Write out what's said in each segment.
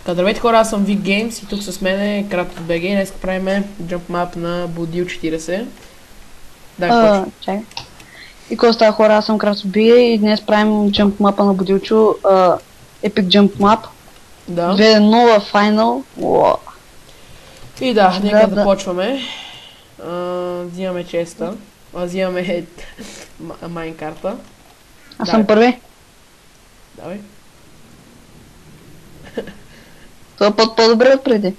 Здравейте хора, аз съм Vic Games и тук с мен е Kratos BG. Днес правим Jump Map на Budil 40. Дай почва. Чакай. И какво става хора, аз съм Kratos BG и днес правим Jump Map на Budilчо. Epic Jump Map. Да. 2-0 Final. И да, Сега нека да да почваме. Взимаме честа. Взимаме майнкарта. Аз съм първи. Давай. Това път по-добре от преди.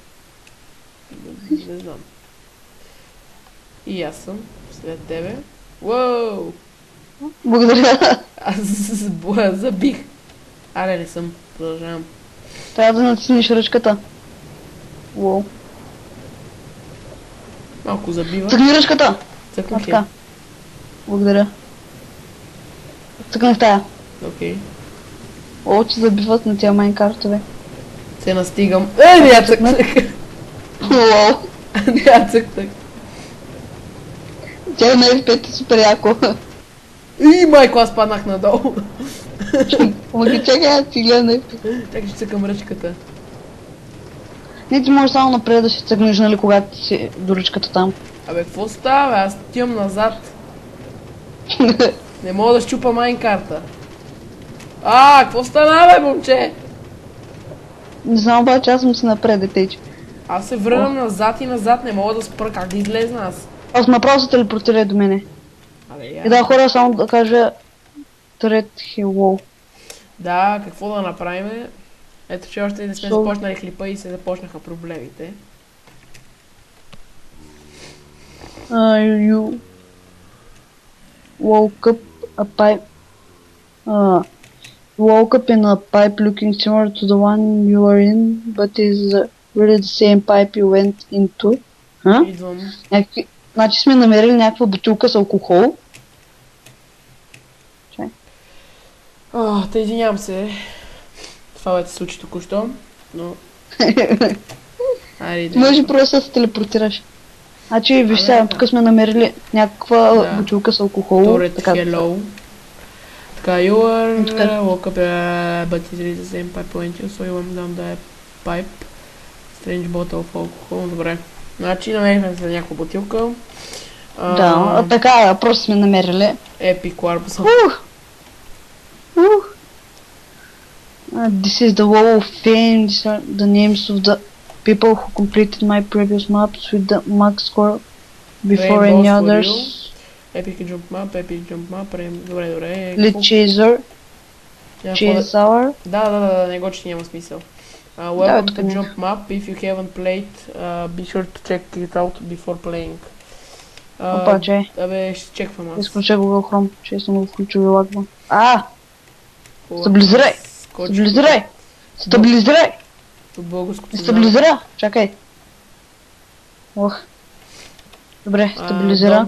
Не знам. И аз съм след тебе. Уоу! Благодаря. Аз забих. Не съм. Продължавам. Трябва да натиснеш ръчката. Уоу. Малко забива. Цъкни ръчката! Цъкнах Така. Благодаря. Цъкнах тая. Окей. О, че забиват на тия майнкарта, бе. Се настигам. Не я цъкнах. Уоу. Не я цъкнах. Тя на F5 е супер яко. И майко, аз паднах надолу. Помаги, чакай, аз ти гледам на F5. Чакай, ще цъкам ръчката. Не, ти можеш само напред да си цъкнеш, нали, когато си до ръчката там. Абе, какво става, бе? Аз отивам назад. Не мога да щупа майнкарта. Какво стана, бе, момче? Не знам, обаче аз съм си напред, детече. Аз се върнам назад и назад, не мога да спра, как да излезна аз? Аз направо се телепортирай до мене. И да, хора, само да кажа Thread Hello. Да, какво да направим? Ето, че още не сме започнали клипа и се започнаха проблемите. You woke up a pipe. Woke up in a pipe looking similar to the one you were in, but is really the same pipe you went into. Идвам. Значи сме намерили някаква бутилка с алкохол. Те извинявам се. Това бе се случи току-що, но... Може просто да се телепортираш. Значи, виж сега, тук сме намерили някаква бутилка с алкохол. Торет Hello. Така, you are woke up but it is the same pipe went you, so you went down the pipe. Strange bottle of alcohol. Добре. Значи, намерихме се някаква бутилка. Да, така, просто сме намерили. Epic Warp. This is the wall of fame. These are the names of the people who completed my previous maps with the max score before any others. Epic Jump Map, добре. Lead Chaser. Chaser. Да, не го че няма смисъл. Welcome to Jump Map. If you haven't played, be sure to check it out before playing. Обаче. Абе, ще чеквам аз. Изключай Google Chrome, че съм го включил и лагвам. Стабилизирай! Стабилизирай! Стабилизирай! Стабилизира! Чакай! Ох. Добре, стабилизира.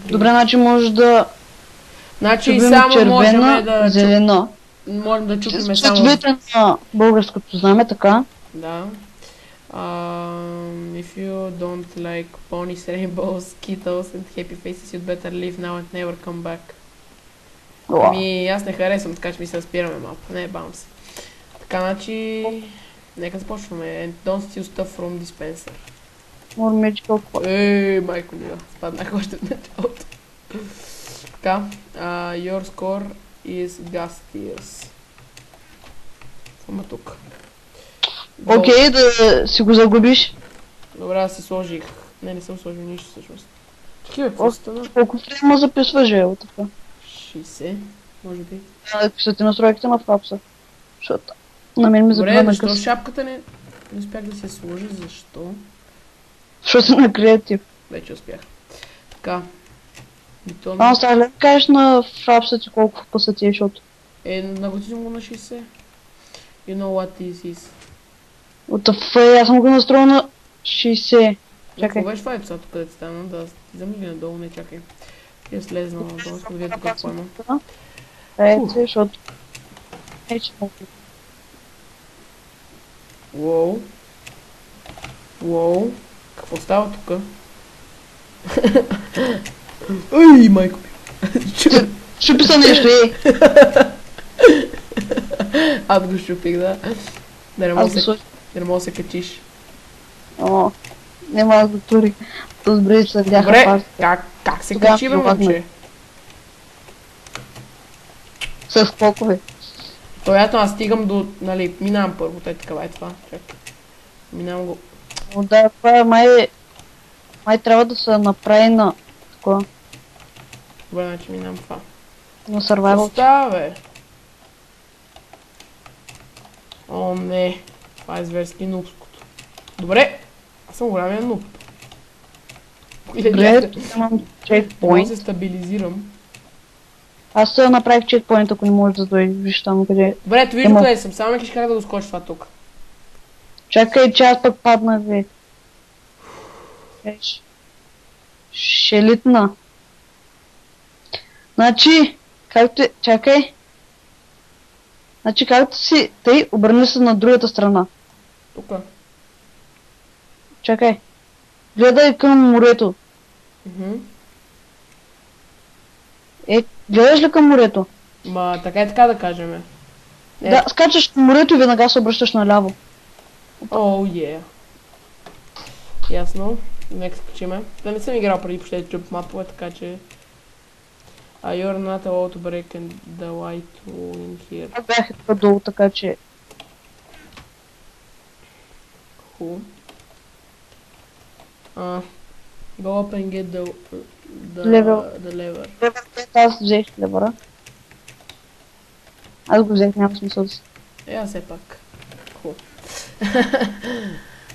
Добре, значи може да... Значи само можем да... Зелено. Можем да чупиме само... Цветовете на българското знаме, така. Да. If you don't like ponies, rainbows, skittles and happy faces, you'd better leave now and never come back. Аз не харесвам, така че ми се спираме малко. Не, баунс. Така, значи... Нека започваме. And don't steal stuff from dispenser. More magical point. Майко мила. Спаднах още в началото. Така. Your score is Gastius. Само тук. Окей, да си го загубиш. Добре, аз си сложих. Не съм сложил нищо всъщност. Такива, какво стана? Колко време записва жел така? 60, може би. Са ти настройките на фрапса. Защото на мен ми забива на къс. Добре, защо шапката не успях да се сложи? Защо? Защото съм на креатив. Вече успях. Така. Сега ли кажеш на фрапса ти колко пъса ти е, защото? Наготвим го на 60. You know what this is. What the fuck, аз съм го настроил на 60. Чакай. Какво беше това епизод, където стана? Да замили надолу, не чакай. Я слезна надолу, да видя тук какво има. Защото... Уоу. Уоу. Какво става тук? Майко ми. Щупи се нещо, Аз го щупих, да. Да не Аз мога го да сложих. да се качиш. О, няма аз го турих. Добре, че се бяха Добре, пак. как се Тогава качи, бе, прилагаме. момче? С колко бе? Вероятно аз стигам до, нали, минавам първо, тъй така е това. Чакай. Минавам го. О, да, това е май трябва да се направи на такова, Добре, значи минавам това. на survival. Остава, бе. О, не. Това е зверски нубското. Добре. Аз съм голямия нуб. Добре, тук имам Мога да чекпоинт. се стабилизирам. Аз се направих чекпоинт, ако не можеш да дойдеш. Виж там къде е. Добре, ето виждам къде съм. Само ме кажеш как да го скоча това тук. Чакай, че аз пък паднах, бе. Ще литна. Значи, както е... Чакай. Значи, както си... Тъй, обърни се на другата страна. Тука. Чакай. Гледай към морето. Гледаш ли към морето? Ма, така и така да кажем. Да, скачаш към морето и веднага се обръщаш наляво. О, е. Ясно. Нека скачиме. Да не съм играл преди почти джъмп мапове, така че... You're not allowed to break in the light in here. Аз бях тук долу, така че... Who? Go up and get the lever. Аз взех левъра. Аз го взех, няма смисъл да си. Аз все пак. Хубаво.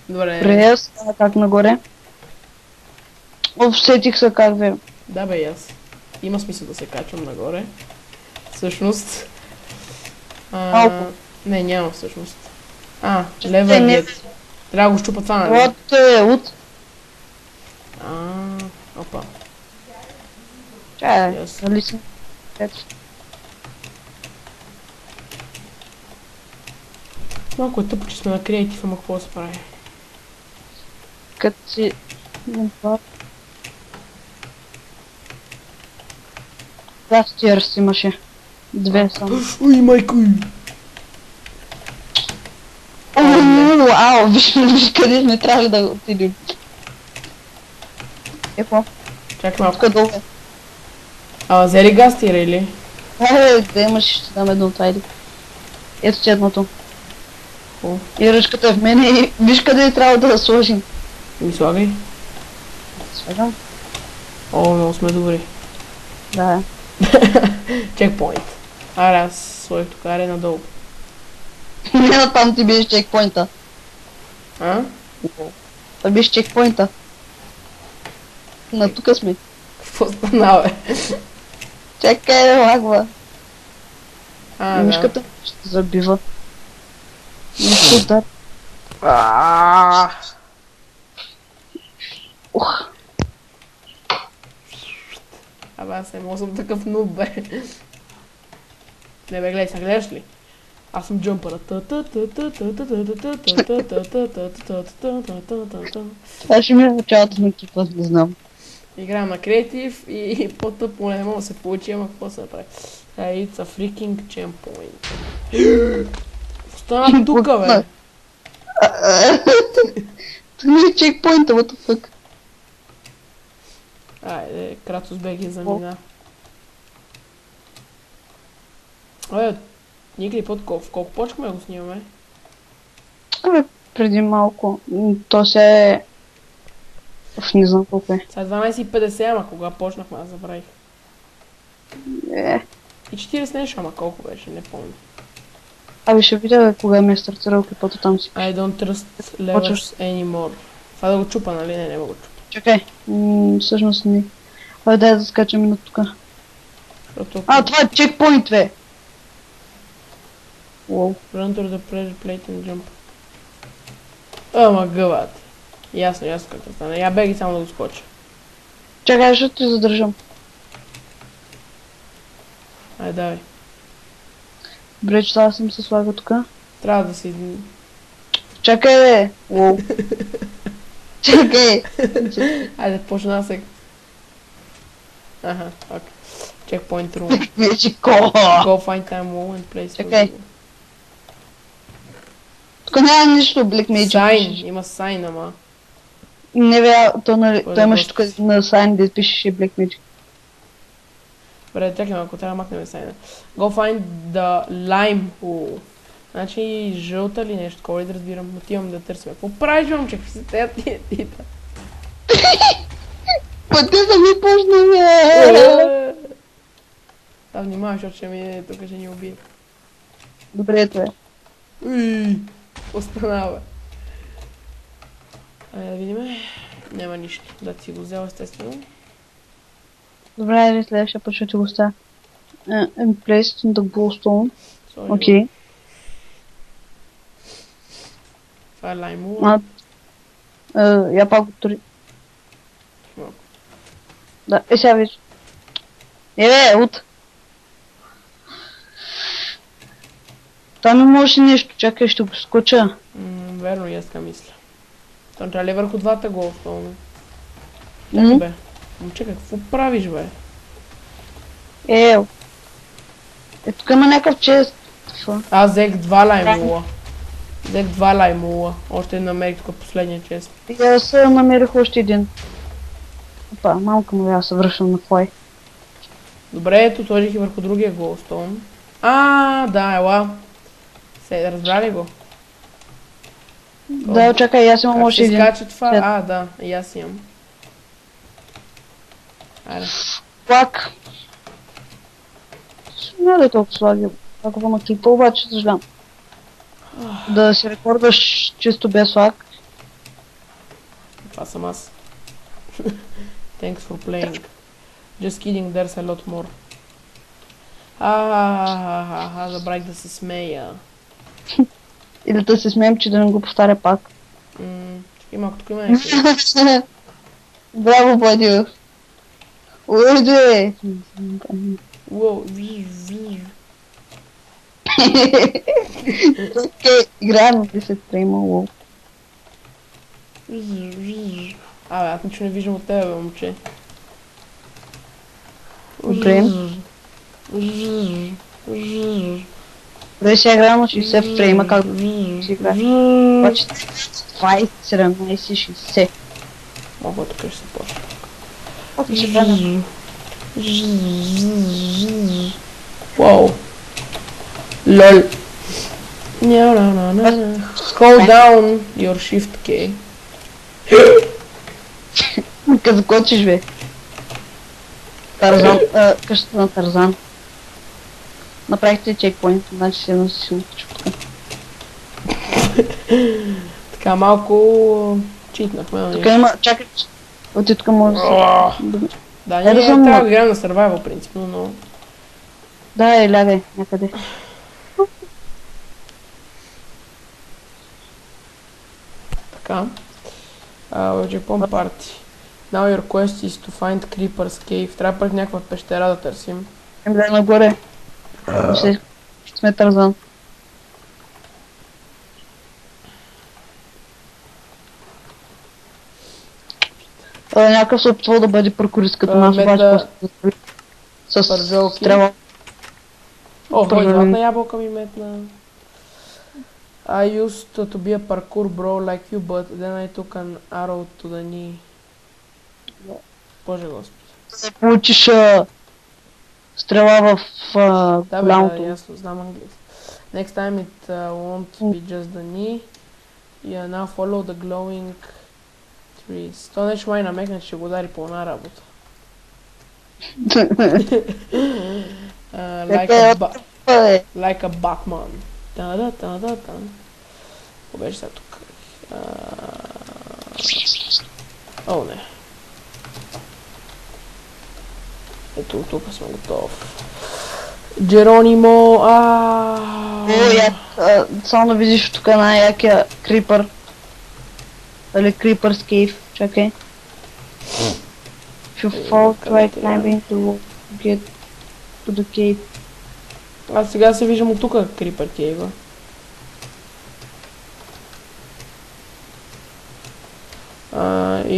Добре. През, как нагоре. Усетих се как бе. Да бе, и аз. Има смисъл да се качвам нагоре. Всъщност. Малко. Не, няма всъщност. Lever get. Трябва да го щупа това, нали? Вот е от. Опа. Чай, Yes. нали си? Ето. Малко е тъпо, че сме на креатив, ама какво да се прави? Като си... Да, стирс имаше. Две само. Ой, майко! Ау, виж къде сме трябвали да отидем. Какво? Чакай малко. Тук долу е. Зери гастира или? Да имаш, ще дам едно от айди. Ето ти едното. Хубаво. И ръчката е в мене и виж къде трябва да сложим. Ми слагай. Слагам? О, много сме добри. Да. Чекпоинт. Аз сложих тук, аре надолу. Не, там ти биеш чекпоинта. Та биеш чекпоинта. На тука сме. Какво стана, бе? Чакай, лагва. Да. Мишката ще забива. Нищо удар. Ух. Абе, аз не мога съм такъв нуб, бе. Не бе, гледай, сега гледаш ли? Аз съм джъмпъра. Това ще ми е началото на екипа, не знам. Играем на креатив и по-тъпо не мога да се получи, ама какво се направи? It's a freaking champ point. Остана тука, бе. Тук ми е чекпоинта, what the fuck. Айде, Крацус бег я замина. Абе, Никли под колко почнахме да го снимаме? Абе, преди малко. То се е... Не знам колко е. Сега 12:50, ама кога почнахме, аз забравих. И 40 нещо, ама колко беше, не помня. Абе, ще видя кога ме е стартирал клипото там си. I don't trust levers anymore. Това да го чупа, нали? Не го чупа. Чакай, всъщност не. Абе, дай да скачаме на тука. Това е чекпоинт, бе! Уоу. Run to the pressure plate and jump. Ама гъбат. Ясно как да стане. Я беги само да го скоча. Чакай, ще те задържам. Айде, давай. Добре, че това съм се слага тука. Трябва да си... Чакай, бе! Уоу. Чакай! Айде, почна сега. Аха, окей. Checkpoint room. Мечико! Go find time wall and place. Чакай. Тук няма нищо Black Magic. Sign, има sign, ама. Не бе, то нали, Кой той да имаше просто тук на сайн да пишеше Black Magic. Добре, чакай малко, трябва да махнем сайна. Go find the lime hole. Значи жълта ли нещо, такова ли да разбирам, отивам да търсим. Какво правиш, момче, какви са тея тита? Пътя са ми почнали! Да, внимавай, защото ще ми тук ще ни убие. Добре, това е. Уй, останава. Айде да видим. Няма нищо. Да си го взел естествено. Добре, следващия път ще ти го ставя. And placed in the glowstone. Окей. Това е лайму. Я пак го тори. Малко. Да, сега виж. Бе, от. Там имаше нещо, чакай, ще го скоча. Верно, и аз така мисля. Там трябва ли върху двата голстона? Бе. Момче, какво правиш, бе? Тук има някакъв чест. Аз взех 2 лаймула. Взех 2 лаймула. Още един намерих тук последния чест. И аз намерих още един. Опа, малко му я се връщам на кой. Добре, ето сложих и върху другия голстон. Да, ела. Се, разбрали го? Да, чакай, аз имам още един. Как се скача това? Да, и аз имам. Айде. Плак. Няма да е толкова слаги. Ако на клипа, обаче съжалявам. Да си рекордваш чисто без лак. Това съм аз. Thanks for playing. Just kidding, there's a lot more. Забравих да се смея. Или да се смеем, че да не го повтаря пак. Чакай малко, тук има някакви. Браво, Бладио! Уйде! Уоу, Играем в 10 фрейма, уоу. Аз нищо не виждам от тебе, бе, момче. Добре. Добре, сега играем на 60 фрейма, както си играеш. Обаче 20, 17, 60. Мога тук ще се почне. Как ще правим? Wow. LOL. Hold down your shift key. Като скочиш, бе. Тарзан, къщата на Тарзан. Направихте чекпоинт, значи се едно си учи тук. Така малко читнахме, нали? Тук има, чакай, оти тук може да се... Да, ние трябва да играем на survival принципно, но... Да, лягай някъде. Така. Japan Party. Now your quest is to find Creeper's Cave. Трябва пък някаква пещера да търсим. Да, нагоре. Ще сме Тарзан. Някакъв се опитвал да бъде паркурист като нас, обаче с стрела. Златна ябълка ми метна. I used to be a parkour bro like you, but then I took an arrow to the knee. Боже господи. Да получиш стрела в голямото. Да, ясно, знам английски. Next time it won't be just the knee. Yeah, now follow the glowing trees. То нещо май намекна, че ще го удари по една работа. Like a Batman. Та-да-та-да-та. Побежи сега тук. О, не. Ето, тук съм готов. Джеронимо, само да видиш тук най-якия крипър. Дали Creeper's Cave, чакай. If you fall, try climbing to get to the cave. Аз сега се виждам от тук Creeper Cave.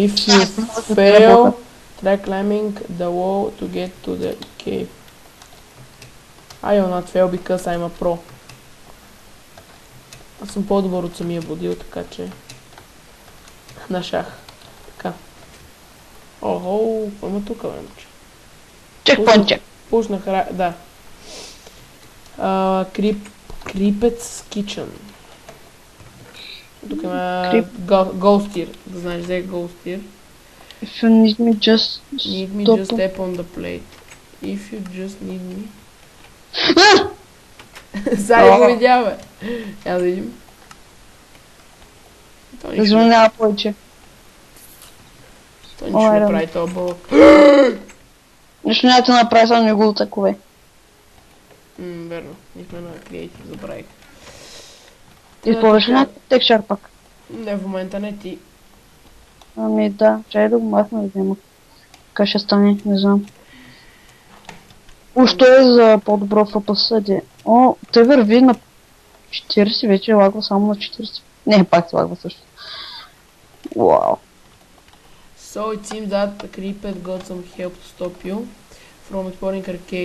If you fail, try climbing the wall to get to the cave. I will not fail because I'm a pro. Аз съм по-добър от самия водил, така че... На шах. Така. Охо, какво има тук, бе, момче? Чекпоинт. Пуснах, да. Creepets Kitchen. Тук има Ghost Tier. Да знаеш, взе Ghost Tier. If you need me, just Need me, stop. just step on the plate. If you just need me... Сега го видя, бе. Я да видим. Защо няма повече? Той нищо не прави този бълък. Нищо няма да направи, само не го атакувай. Верно. Ние сме на креатив, забравих. Използваш ли някакъв текшър пак? Не, в момента не ти. Ами да, чай да го махна да взема. Така ще стане, не знам. Уж той е за по-добро ФПС. О, той върви на 40, вече лагва само на 40. Не, пак се лагва също. Вау. So it seems that the creepet got some help to stop you from exploring her cave.